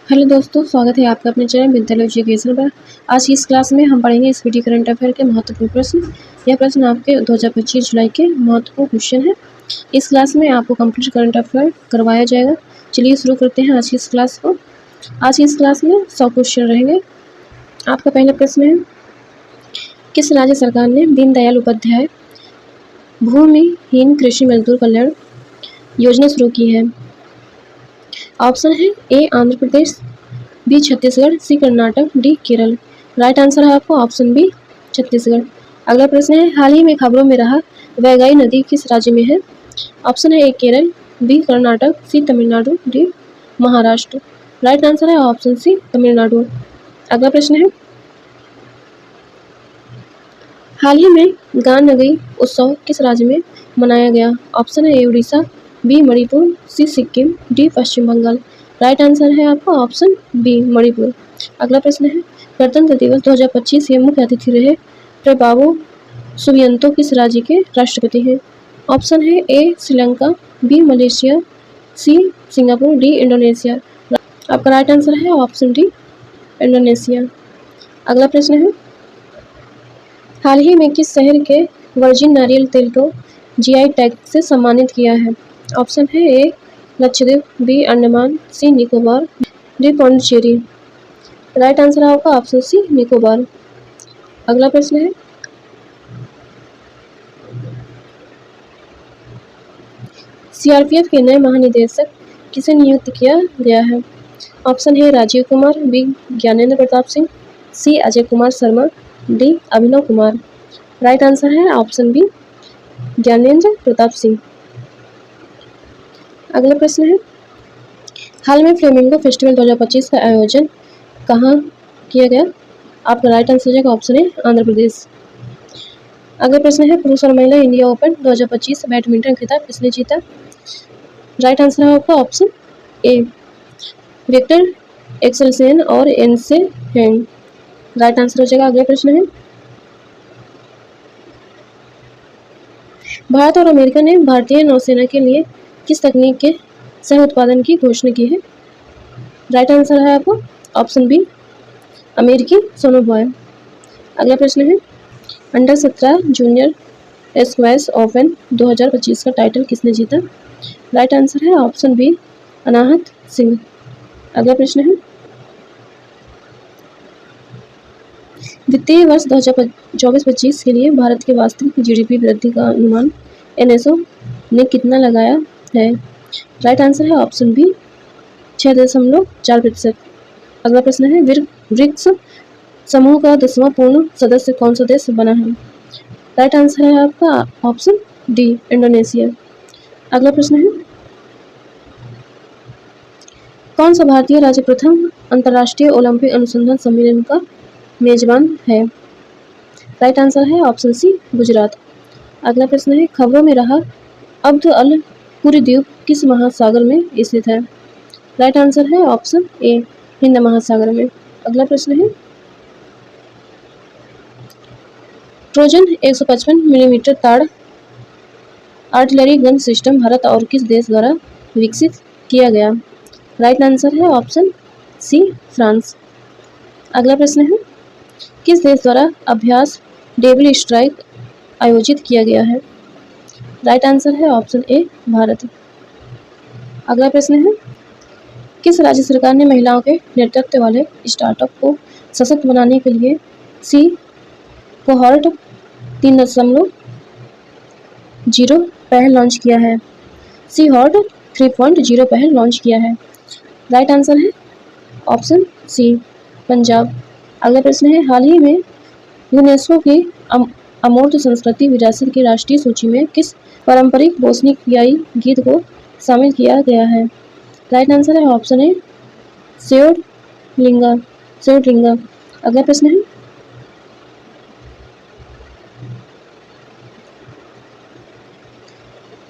Hello दोस्तों, स्वागत है आपका अपने चैनल विद्यालय एजुकेशन पर। आज की इस क्लास में हम पढ़ेंगे स्पीडी करंट अफेयर के महत्वपूर्ण प्रश्न। यह प्रश्न आपके 2025 जुलाई के महत्वपूर्ण क्वेश्चन है। इस क्लास में आपको कंप्लीट करंट अफेयर करवाया जाएगा। चलिए शुरू करते हैं आज की इस क्लास को। आज की इस क्लास में 100 क्वेश्चन रहेंगे। आपका पहला प्रश्न है, किस राज्य सरकार ने दीनदयाल उपाध्याय भूमिहीन कृषि मजदूर कल्याण योजना शुरू की है? ऑप्शन है A Andhra Pradesh, B Chhattisgarh, C Karnataka, D Kerala. Right answer है आपको ऑप्शन बी छत्तीसगढ़। अगला प्रश्न है, हाल ही में खबरों में रहा वैगाई नदी किस राज्य में है? ऑप्शन है A Kerala, B Karnataka, C Tamil Nadu, D Maharashtra. Right answer है ऑप्शन सी तमिलनाडु। अगला प्रश्न है, हाल ही में गान-नगई उत्सव किस राज्य में मनाया गया? ऑप्शन है ए उड़ीसा, बी मणिपुर, सी सिक्किम, डी पश्चिम बंगाल। राइट आंसर है आपका ऑप्शन बी मणिपुर। अगला प्रश्न है, गणतंत्र दिवस 2025 के मुख्य अतिथि रहे प्रभावो सुबियांतो किस राज्य के राष्ट्रपति हैं? ऑप्शन है A Sri Lanka, B Malaysia, C Singapore, D Indonesia. आपका राइट आंसर है ऑप्शन डी इंडोनेशिया। अगला प्रश्न है, हाल ही में किस शहर के वर्जिन नारियल तेल को जीआई टैग से सम्मानित किया है? ऑप्शन है A Lakshadweep, B Andaman, C Nicobar, D Pondicherry. Right answer है आपका ऑप्शन सी निकोबार। अगला प्रश्न है, सीआरपीएफ के नए महानिदेशक किसे नियुक्त किया गया है? ऑप्शन है राजीव कुमार, बी ज्ञानेंद्र प्रताप सिंह, सी Ajay Kumar Sharma, D Abhinav Kumar. Right answer है ऑप्शन बी ज्ञानेंद्र प्रताप सिंह। अगला प्रश्न है, हाल में फ्लेमिंगो फेस्टिवल 2025 का आयोजन कहाँ किया गया? आपका राइट आंसर है ऑप्शन है आंध्र प्रदेश। अगला प्रश्न है, पुरुष और महिला इंडिया ओपन 2025 बैडमिंटन खिताब किसने जीता? राइट आंसर है आपका ऑप्शन ए विक्टर एक्सेलसेन और एनसे हैंग। राइट आंसर हो जाएगा। अगला प्रश्न है, भारत और अमेरिका ने भारतीय नौसेना के लिए किस तकनीक के सह उत्पादन की घोषणा की है? राइट आंसर है आपको ऑप्शन बी अमेरिकी सोनोबॉय। अगला प्रश्न है, अंडर 17 जूनियर स्क्वैश ओपन 2025 का टाइटल किसने जीता? राइट आंसर है ऑप्शन बी अनाहत सिंह। अगला प्रश्न है, वित्तीय वर्ष 2024-25 के लिए भारत के वास्तविक जीडीपी वृद्धि का अनुमान एनएसओ ने कितना लगाया है? राइट आंसर है ऑप्शन बी 6.4%। अगला प्रश्न है, ब्रिक्स समूह का 10वां पूर्ण सदस्य कौन सा देश बना है? राइट आंसर है आपका ऑप्शन डी इंडोनेशिया। अगला प्रश्न है, कौन सा भारतीय राज्य प्रथम अंतर्राष्ट्रीय ओलंपिक अनुसंधान सम्मेलन का मेजबान है? राइट आंसर है ऑप्शन सी गुजरात। अगला प्रश्न है, खबरों में रहा अब्द अल कुरी द्वीप किस महासागर में स्थित है? राइट आंसर है ऑप्शन ए हिंद महासागर में। अगला प्रश्न है, ट्रोजन 155 मिलीमीटर ताड़ आर्टिलरी गन सिस्टम भारत और किस देश द्वारा विकसित किया गया? राइट आंसर है ऑप्शन सी फ्रांस। अगला प्रश्न है, किस देश द्वारा अभ्यास डेविल स्ट्राइक आयोजित किया गया है? राइट आंसर है ऑप्शन ए भारत। अगला प्रश्न है, किस राज्य सरकार ने महिलाओं के नेतृत्व वाले स्टार्टअप को सशक्त बनाने के लिए सी कोहॉर्ट 3.0 पहल लॉन्च किया है? सी हॉर्ट 3.0 पहल लॉन्च किया है। राइट आंसर है ऑप्शन सी पंजाब। अगला प्रश्न है, हाल ही में यूनेस्को की अमूर्त संस्कृति विरासत की राष्ट्रीय सूची में किस पारंपरिक बोस्नियाई गीत को शामिल किया गया है? राइट आंसर है ऑप्शन ए सेओडलिंगा। अगला प्रश्न है,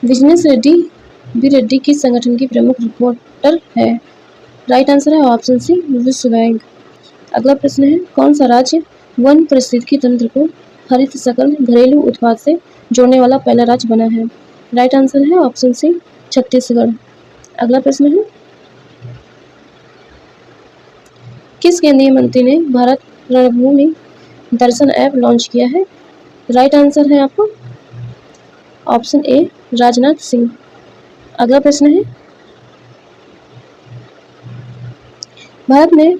बिजनेस रेड्डी बी रेड्डी किस संगठन की प्रमुख रिपोर्टर है? राइट आंसर है ऑप्शन सी विश्व बैंक। अगला प्रश्न है, कौन सा राज्य वन पारिस्थितिकी तंत्र को हरित सकल घरेलू उत्पाद से जोड़ने वाला पहला राज्य बना है? राइट आंसर है ऑप्शन सी छत्तीसगढ़। अगला प्रश्न है, किस केंद्रीय मंत्री ने भारत रणभूमि दर्शन ऐप लॉन्च किया है? राइट आंसर है आपको ऑप्शन ए राजनाथ सिंह। अगला प्रश्न है, भारत ने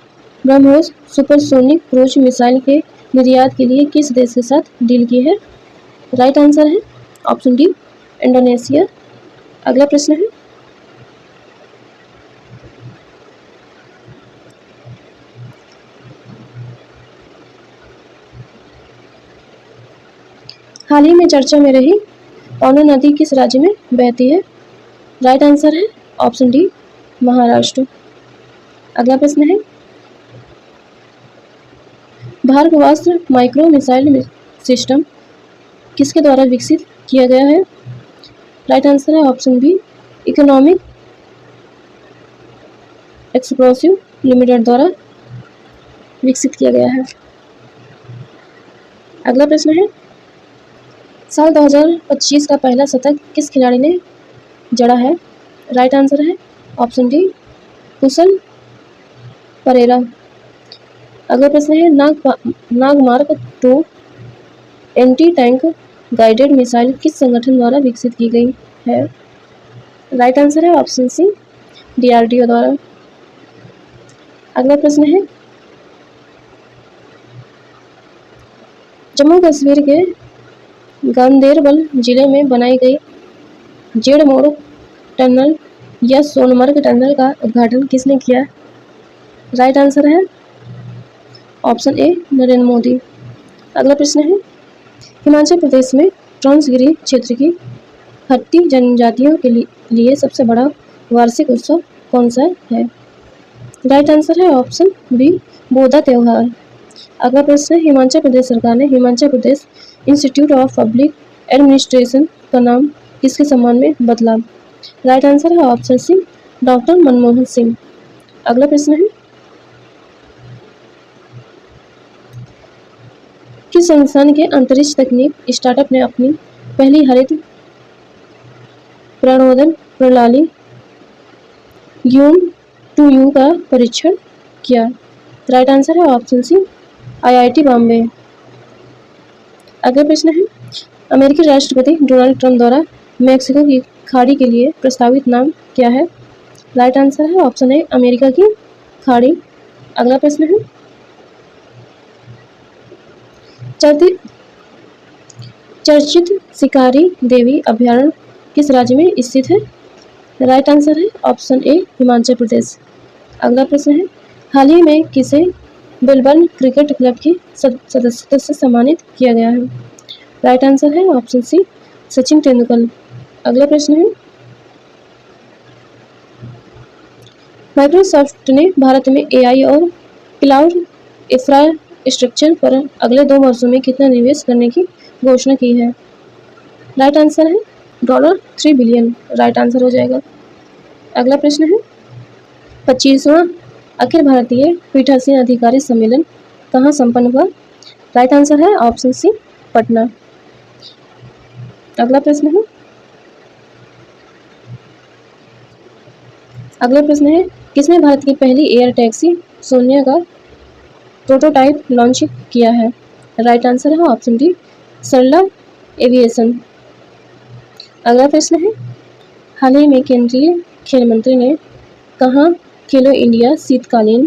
ब्रह्मोस सुपरसोनिक क्रूज मिसाइल के निर्यात के लिए किस देश के साथ डील की है? राइट आंसर है ऑप्शन डी इंडोनेशिया। अगला प्रश्न है, हाल ही में चर्चा में रही पौनो नदी किस राज्य में बहती है? राइट आंसर है ऑप्शन डी महाराष्ट्र। अगला प्रश्न है, भार्गवास्त्र माइक्रो मिसाइल सिस्टम किसके द्वारा विकसित किया गया है? राइट आंसर है option be economic explosive limited द्वारा विकसित किया गया है। अगला प्रश्न है, साल 2025 का पहला शतक किस खिलाड़ी ने जड़ा है? राइट आंसर है ऑप्शन डी कुशल परेरा। अगला प्रश्न है, नागमार्क 2 एंटी टैंक गाइडेड मिसाइल किस संगठन द्वारा विकसित की गई है? राइट आंसर है ऑप्शन सी DRDO द्वारा। अगला प्रश्न है, जम्मू कश्मीर के गांदेरबल जिले में बनाई गई जेडमोड़ टनल या सोनमर्ग टनल का उद्घाटन किसने किया? राइट आंसर है ऑप्शन ए नरेंद्र मोदी। अगला प्रश्न है, हिमाचल प्रदेश में ट्रांसगिरी क्षेत्र की हट्टी जनजातियों के लिए सबसे बड़ा वार्षिक उत्सव कौन सा है? राइट आंसर है ऑप्शन बी बोधा त्योहार। अगला प्रश्न है, हिमाचल प्रदेश सरकार ने Himachal Pradesh institute of public administration का नाम किसके सम्मान में बदला? राइट आंसर है option C doctor Manmohan Singh. अगला प्रश्न है, किस संस्थान के अंतरिक्ष तकनीक स्टार्टअप ने अपनी पहली हरित प्रणोदन प्रणाली YUM-2U का परीक्षण किया? राइट आंसर है ऑप्शन सी IIT बॉम्बे। अगला प्रश्न है, अमेरिकी राष्ट्रपति डोनाल्ड ट्रंप द्वारा मैक्सिको की खाड़ी के लिए प्रस्तावित नाम क्या है? राइट आंसर है ऑप्शन ए अमेरिका की खाड़ी। अगला प्रश्न है, चर्चित शिकारी देवी अभयारण्य किस राज्य में स्थित है? राइट आंसर है ऑप्शन ए हिमाचल प्रदेश। अगला प्रश्न है, हाल ही में किसे मेलबर्न क्रिकेट क्लब की सदस्यता से सम्मानित किया गया है? राइट आंसर है ऑप्शन सी सचिन तेंदुलकर। अगला प्रश्न है, माइक्रोसॉफ्ट ने भारत में AI और क्लाउड इंफ्रास्ट्रक्चर पर अगले 2 वर्षों में कितना निवेश करने की घोषणा की है? राइट आंसर है $3 बिलियन। राइट आंसर हो जाएगा। अगला प्रश्न है, 25वां अखिल भारतीय पीठासीन अधिकारी सम्मेलन कहाँ संपन्न हुआ? राइट आंसर है ऑप्शन सी पटना। अगला प्रश्न है, किसने भारत की पहली एयर टैक्सी सोनिया का प्रोटोटाइप लॉन्च किया है? राइट आंसर है ऑप्शन डी सरला एविएशन। अगला प्रश्न है, हाल ही में केंद्रीय खेल मंत्री ने कहाँ खेलो इंडिया शीतकालीन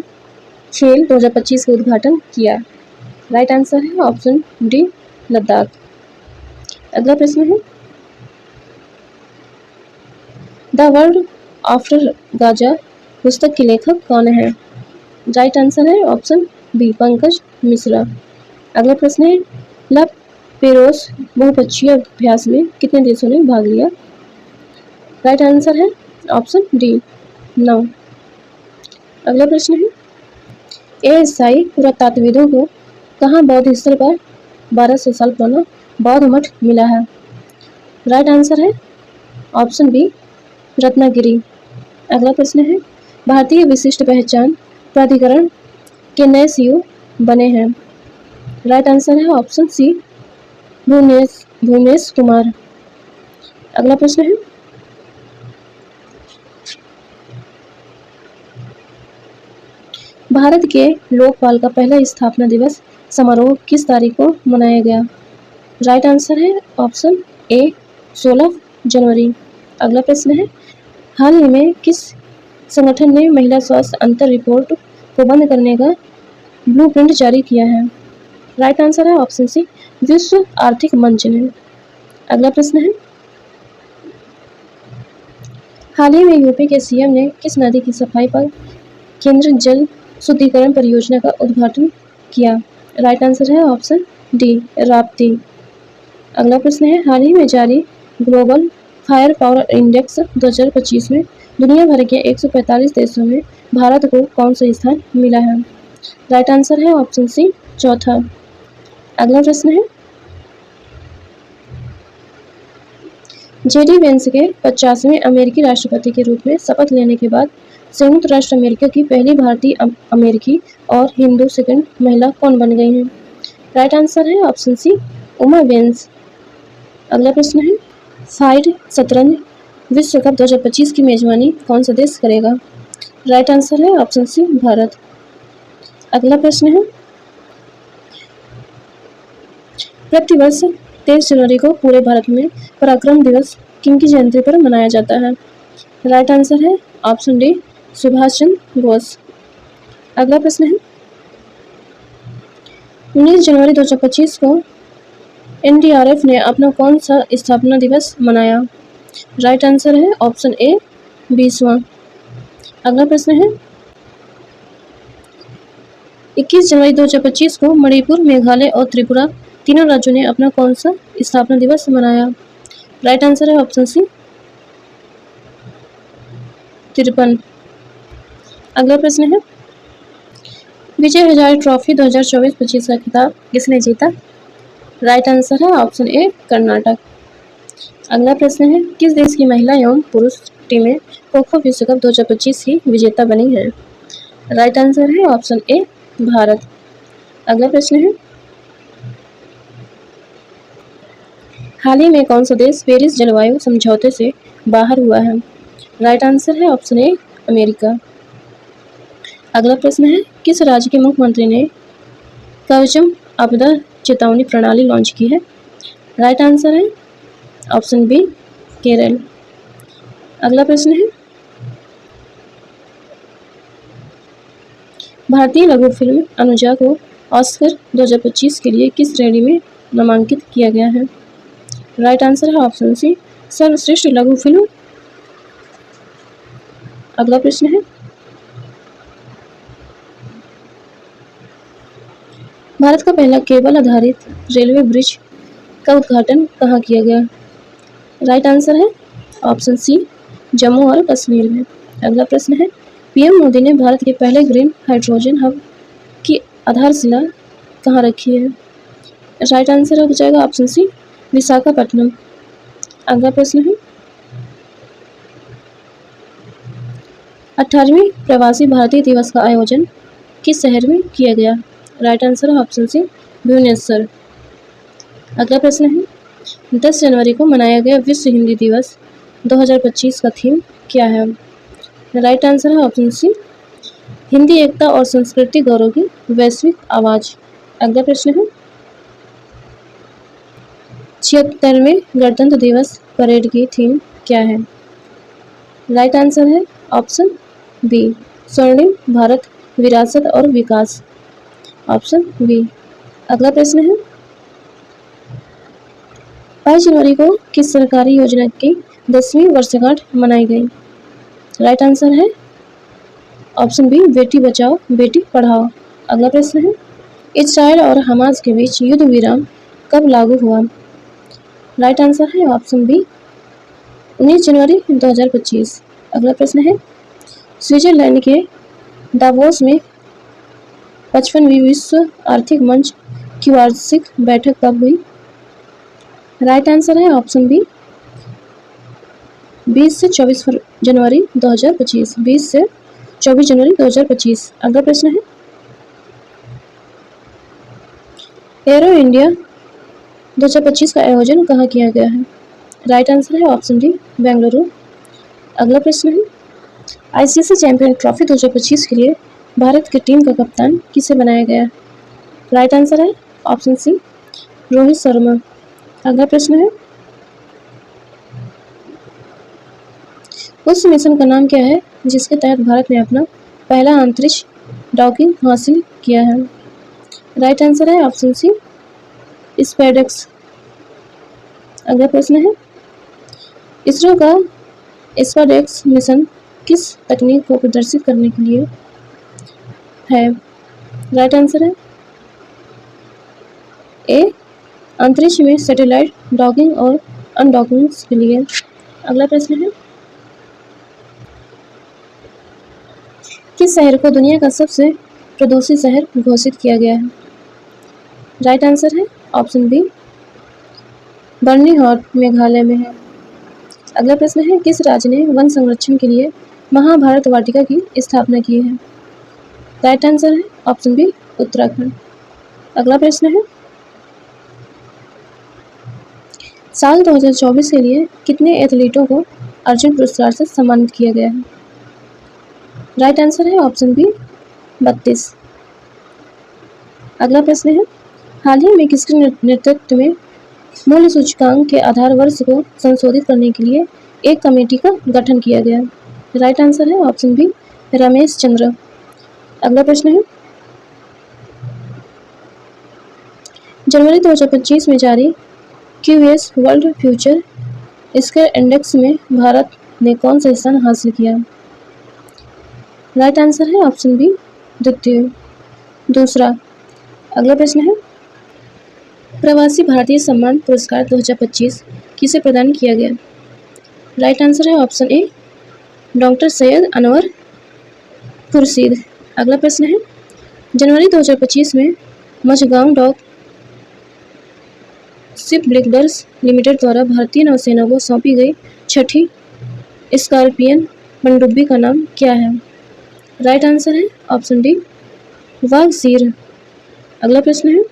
खेल 2025 का उद्घाटन किया? राइट आंसर है ऑप्शन डी लद्दाख। अगला प्रश्न है, द वर्ल्ड आफ्टर गाजा पुस्तक के लेखक कौन है? राइट आंसर है ऑप्शन बी पंकज मिश्रा। अगला प्रश्न है, ला पेरोस बहुपक्षीय अभ्यास में कितने देशों ने भाग लिया? राइट आंसर है ऑप्शन डी 9। अगला प्रश्न है, ASI पुरातत्वविदों को कहाँ बौद्ध स्थल पर 1200 साल पुराना बौद्ध मठ मिला है? राइट आंसर है ऑप्शन बी रत्नागिरी। अगला प्रश्न है, भारतीय विशिष्ट पहचान प्राधिकरण के नए CEO बने हैं? राइट आंसर है ऑप्शन सी भुवनेश कुमार। अगला प्रश्न है, भारत के लोकपाल का पहला स्थापना दिवस समारोह किस तारीख को मनाया गया? राइट आंसर है ऑप्शन ए 16 जनवरी। अगला प्रश्न है, हाल ही में किस संगठन ने महिला स्वास्थ्य अंतर रिपोर्ट को बंद करने का ब्लूप्रिंट जारी किया है? राइट आंसर है ऑप्शन सी विश्व आर्थिक मंच ने। अगला प्रश्न है, हाल ही में यूपी के सीएम ने किस नदी की सफाई पर केंद्र जल शुद्धिकरण परियोजना का उद्घाटन किया? राइट आंसर है ऑप्शन डी राप्ती। अगला प्रश्न है, हाल ही में जारी ग्लोबल फायर पावर इंडेक्स 2025 में दुनिया भर के 145 देशों में भारत को कौन सा स्थान मिला है? राइट आंसर है ऑप्शन सी चौथा। अगला प्रश्न है, जेडी वेंस के 50वें अमेरिकी राष्ट्रपति के रूप में शपथ लेने के बाद संयुक्त राष्ट्र अमेरिका की पहली भारतीय अमेरिकी और हिंदू सेकंड महिला कौन बन गई हैं? राइट आंसर है ऑप्शन सी उमा वेंस। अगला प्रश्न है, साइड शतरंज विश्व कप 2025 की मेजबानी कौन सा देश करेगा? राइट आंसर है ऑप्शन सी भारत। अगला प्रश्न है, प्रतिवर्ष 23 जनवरी को पूरे भारत में पराक्रम दिवस किनकी जयंती पर मनाया जाता है? राइट आंसर है ऑप्शन डी सुभाष चंद्र बोस। अगला प्रश्न है, 19 जनवरी 2025 को एनडीआरएफ ने अपना कौन सा स्थापना दिवस मनाया? राइट आंसर है ऑप्शन ए 20वां। अगला प्रश्न है, 21 जनवरी 2025 को मणिपुर, मेघालय और त्रिपुरा तीनों राज्यों ने अपना कौन सा स्थापना दिवस मनाया? राइट आंसर है ऑप्शन सी 53। अगला प्रश्न है, विजय हजारे ट्रॉफी 2024-25 का खिताब किसने जीता? राइट आंसर है ऑप्शन ए कर्नाटक। अगला प्रश्न है, किस देश की महिला एवं पुरुष टीमें खो-खो विश्व कप 2025 की विजेता बनी है? राइट आंसर है ऑप्शन ए भारत। अगला प्रश्न है, हाल ही में कौन सा देश पेरिस जलवायु समझौते से बाहर हुआ है? राइट आंसर है ऑप्शन ए अमेरिका। अगला प्रश्न है, किस राज्य के मुख्यमंत्री ने कवचम आपदा चेतावनी प्रणाली लॉन्च की है? राइट आंसर है ऑप्शन बी केरल। अगला प्रश्न है, भारतीय लघु फिल्म अनुजा को ऑस्कर 2025 के लिए किस श्रेणी में नामांकित किया गया है? राइट आंसर है ऑप्शन सी सर्वश्रेष्ठ लघु फिल्म। अगला प्रश्न है, भारत का पहला केबल आधारित रेलवे ब्रिज का उद्घाटन कहाँ किया गया? राइट आंसर है ऑप्शन सी जम्मू और कश्मीर में। अगला प्रश्न है, पीएम मोदी ने भारत के पहले ग्रीन हाइड्रोजन हब की आधारशिला कहाँ रखी है? राइट आंसर हो जाएगा ऑप्शन सी विशाखापट्टनम। अगला प्रश्न है, 18वीं प्रवासी भारतीय दिवस का आयोजन किस शहर में किया गया? राइट आंसर है ऑप्शन सी भुवनेश्वर। अगला प्रश्न है, 10 जनवरी को मनाया गया विश्व हिंदी दिवस 2025 का थीम क्या है? राइट आंसर है ऑप्शन सी हिंदी एकता और संस्कृति गौरव की वैश्विक आवाज। अगला प्रश्न है, 76वें गणतंत्र दिवस परेड की थीम क्या है? राइट आंसर है ऑप्शन बी स्वर्णिम भारत विरासत और विकास। Option B. अगला प्रश्न है, 22 जनवरी को किस सरकारी योजना की 10वीं वर्षगांठ मनाई गई? राइट आंसर है ऑप्शन बी बेटी बचाओ बेटी पढ़ाओ। अगला प्रश्न है, इजराइल और हमास के बीच युद्ध विराम कब लागू हुआ? राइट आंसर है ऑप्शन बी 19 जनवरी 2025। अगला प्रश्न है, स्विट्जरलैंड के दावोस में 55वीं विश्व आर्थिक मंच की वार्षिक बैठक कब हुई? राइट आंसर है ऑप्शन बी 20 से 24 जनवरी 2025। 20 से 24 जनवरी 2025। अगला प्रश्न है, एरो इंडिया 2025 का आयोजन कहाँ किया गया है? राइट आंसर है ऑप्शन डी बेंगलुरु। अगला प्रश्न है, आईसीसी चैंपियन ट्रॉफी 2025 के लिए भारत की टीम का कप्तान किसे बनाया गया? राइट आंसर है ऑप्शन सी रोहित शर्मा। अगला प्रश्न है, उस मिशन का नाम क्या है जिसके तहत भारत ने अपना पहला अंतरिक्ष डॉकिंग हासिल किया है? राइट आंसर है ऑप्शन सी स्पेसएक्स। अगला प्रश्न है, इसरो का स्पेसएक्स मिशन किस तकनीक को प्रदर्शित करने के लिए है? राइट आंसर है ए अंतरिक्ष में सैटेलाइट डॉकिंग और अनडॉकिंग के लिए। अगला प्रश्न है, किस शहर को दुनिया का सबसे प्रदूषित शहर घोषित किया गया है? राइट आंसर है ऑप्शन बी बर्निहाट मेघालय में है। अगला प्रश्न है, किस राज्य ने वन संरक्षण के लिए महाभारत वाटिका की स्थापना की है? राइट आंसर है ऑप्शन बी उत्तराखंड। अगला प्रश्न है, साल 2024 के लिए कितने एथलीटों को अर्जुन पुरस्कार से सम्मानित किया गया है? राइट आंसर है ऑप्शन बी 32। अगला प्रश्न है, हाल ही में किसके नेतृत्व में मूल्य सूचकांक के आधार वर्ष को संशोधित करने के लिए एक कमेटी का गठन किया गया? राइट आंसर है ऑप्शन बी रमेश चंद्र। अगला प्रश्न है, जनवरी 2025 में जारी QS world future scale index में भारत ने कौन सा स्थान हासिल किया? राइट आंसर है ऑप्शन बी द्वितीय दूसरा। अगला प्रश्न है, प्रवासी भारतीय सम्मान पुरस्कार 2025 किसे प्रदान किया गया? राइट आंसर है option A doctor Syed Anwar Khurshid. अगला प्रश्न है, जनवरी 2025 में Mazagon dock ship builders limited द्वारा भारतीय नौसेना को सौंपी गई छठी स्कॉर्पियन पनडुब्बी का नाम क्या है? राइट आंसर है ऑप्शन डी वाघसीर। अगला प्रश्न है,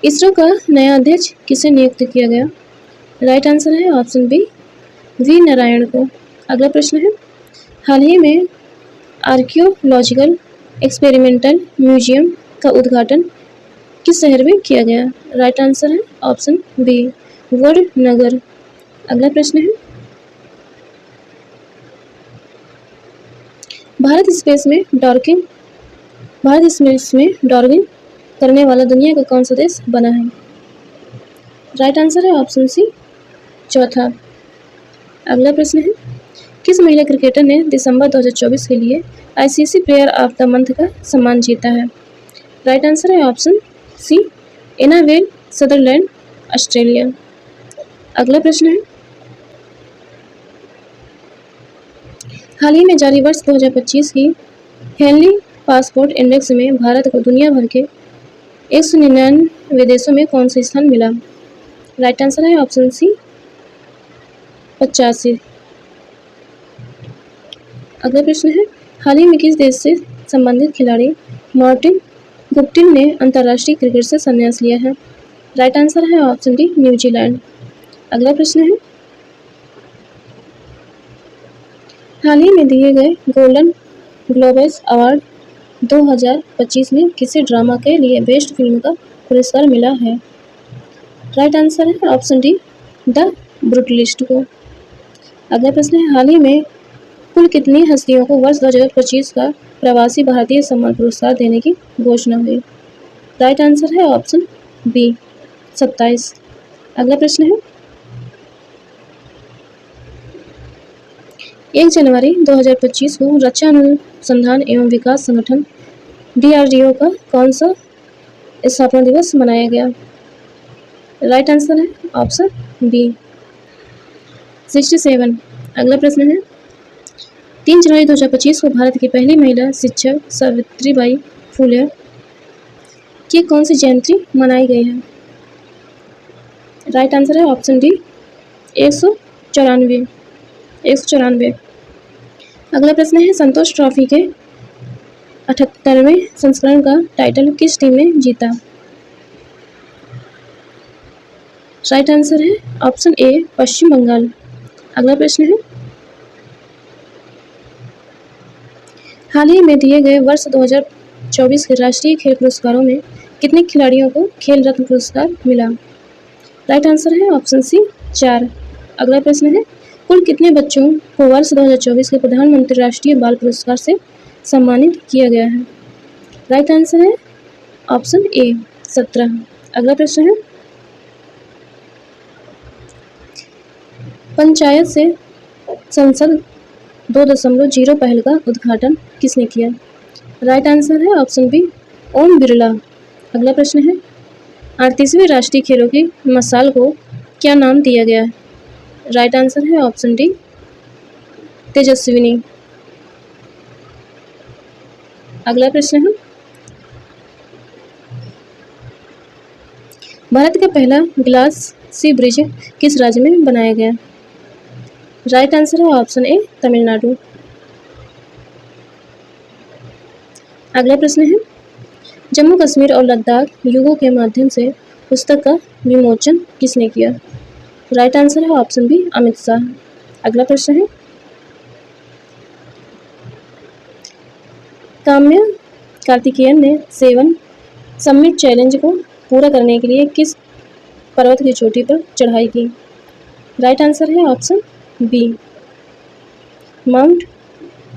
इसरो का नया अध्यक्ष किसे नियुक्त किया गया? राइट आंसर है ऑप्शन बी वी नारायण को। अगला प्रश्न है, हाल ही में आर्कियोलॉजिकल एक्सपेरिमेंटल म्यूजियम का उद्घाटन किस शहर में किया गया? राइट आंसर है ऑप्शन बी वडनगर। अगला प्रश्न है, भारत स्पेस में डॉकिंग करने वाला दुनिया का कौन सा देश बना है? राइट आंसर है ऑप्शन सी चौथा। अगला प्रश्न है, किस महिला क्रिकेटर ने दिसंबर 2024 के लिए ICC player of the month का सम्मान जीता है? राइट आंसर है ऑप्शन सी एनावेल सदरलैंड ऑस्ट्रेलिया। अगला प्रश्न है, हाल ही में जारी वर्ष 2025 की हेनली पासपोर्ट इंडेक्स में भारत को दुनिया भर के 199 देशों में कौन सा स्थान मिला? राइट आंसर है ऑप्शन सी 85। अगला प्रश्न है, हाल ही में किस देश से संबंधित खिलाड़ी मार्टिन गुप्टिल ने अंतर्राष्ट्रीय क्रिकेट से संन्यास लिया है? राइट आंसर है ऑप्शन डी न्यूजीलैंड। अगला प्रश्न है, हाल ही में दिए गए गोल्डन ग्लोबस अवार्ड 2025 में किसी ड्रामा के लिए बेस्ट फिल्म का पुरस्कार मिला है? राइट आंसर है ऑप्शन डी द ब्रूटलिस्ट को। अगला प्रश्न है, हाल ही में कुल कितनी हस्तियों को वर्ष 2025 का प्रवासी भारतीय सम्मान पुरस्कार देने की घोषणा हुई? राइट आंसर है ऑप्शन बी 27। अगला प्रश्न है, 1 जनवरी 2025 को रक्षा अनुसंधान एवं विकास संगठन DRDO का कौन सा स्थापना दिवस मनाया गया? राइट आंसर है ऑप्शन बी 67। अगला प्रश्न है, 3 जनवरी 2025 को भारत की पहली महिला शिक्षक सावित्रीबाई फुले की कौन सी जयंती मनाई गई है? राइट आंसर है ऑप्शन डी 194। अगला प्रश्न है, संतोष ट्रॉफी के 78वें संस्करण का टाइटल किस टीम ने जीता? राइट आंसर है ऑप्शन ए पश्चिम बंगाल। अगला प्रश्न है, हाल ही में दिए गए वर्ष 2024 के राष्ट्रीय खेल पुरस्कारों में कितने खिलाड़ियों को खेल रत्न पुरस्कार मिला? राइट आंसर है ऑप्शन सी 4। अगला प्रश्न है, कुल कितने बच्चों को वर्ष 2024 के प्रधानमंत्री राष्ट्रीय बाल पुरस्कार से सम्मानित किया गया है? राइट आंसर है ऑप्शन ए 17। अगला प्रश्न है, पंचायत से संसद 2.0 पहल का उद्घाटन किसने किया? राइट आंसर है ऑप्शन बी ओम बिरला। अगला प्रश्न है, 38वीं राष्ट्रीय खेलों की मशाल को क्या नाम दिया गया है? राइट आंसर है ऑप्शन डी तेजस्विनी। अगला प्रश्न है, भारत का पहला ग्लास सी ब्रिज किस राज्य में बनाया गया? राइट आंसर है ऑप्शन ए तमिलनाडु। अगला प्रश्न है, जम्मू कश्मीर और लद्दाख युगों के माध्यम से पुस्तक का विमोचन किसने किया? राइट आंसर है ऑप्शन बी अमित शाह। अगला प्रश्न है, काम्या कार्तिकेयन ने 7 समिट चैलेंज को पूरा करने के लिए किस पर्वत की चोटी पर चढ़ाई की? राइट आंसर है ऑप्शन बी माउंट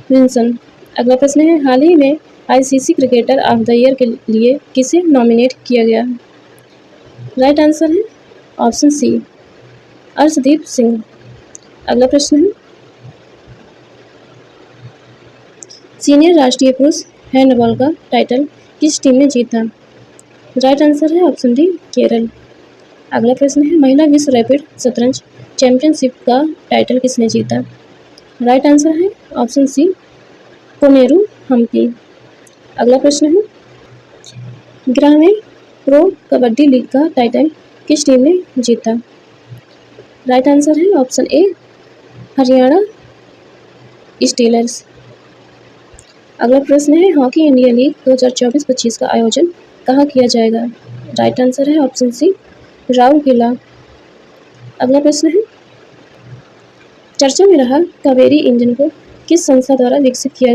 विंसन। अगला प्रश्न है, हाल ही में ICC cricketer of the year के लिए किसे नॉमिनेट किया गया है? राइट आंसर है ऑप्शन सी अर्शदीप सिंह। अगला प्रश्न है, सीनियर राष्ट्रीय पुरुष हैंडबॉल का टाइटल किस टीम ने जीता? राइट आंसर है ऑप्शन डी केरल। अगला प्रश्न है, महिला विश्व रैपिड शतरंज चैंपियनशिप का टाइटल किसने जीता? राइट आंसर है ऑप्शन सी कोनेरू हम्पी। अगला प्रश्न है, ग्रामीण प्रो कबड्डी लीग का टाइटल किस टीम ने जीता? राइट आंसर है ऑप्शन ए हरियाणा स्टीलर्स। अगला प्रश्न है, हॉकी इंडिया लीग 2024-25 का आयोजन कहाँ किया जाएगा? राइट आंसर है ऑप्शन सी राउरकेला। अगला प्रश्न है, चर्चा में रहा कावेरी इंजन को किस संस्था द्वारा विकसित किया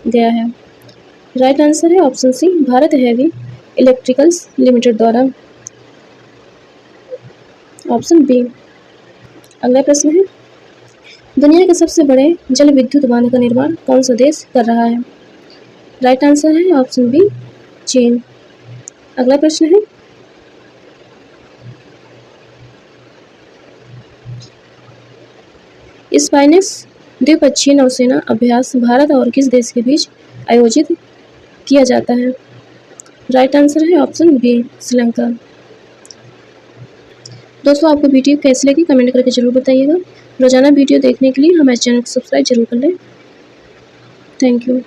गया है? राइट आंसर है option C Bharat heavy electricals limited द्वारा। Option B. अगला प्रश्न है, दुनिया के सबसे बड़े जल विद्युत बांध का निर्माण कौन सा देश कर रहा है? राइट आंसर है ऑप्शन बी चीन। अगला प्रश्न है, स्पाइनेक्स द्विपक्षीय नौसेना अभ्यास भारत और किस देश के बीच आयोजित किया जाता है? राइट आंसर है ऑप्शन बी श्रीलंका। दोस्तों, आपको वीडियो कैसी लगी कमेंट करके जरूर बताइएगा। रोजाना वीडियो देखने के लिए हमारे चैनल को सब्सक्राइब जरूर कर लें। Thank you.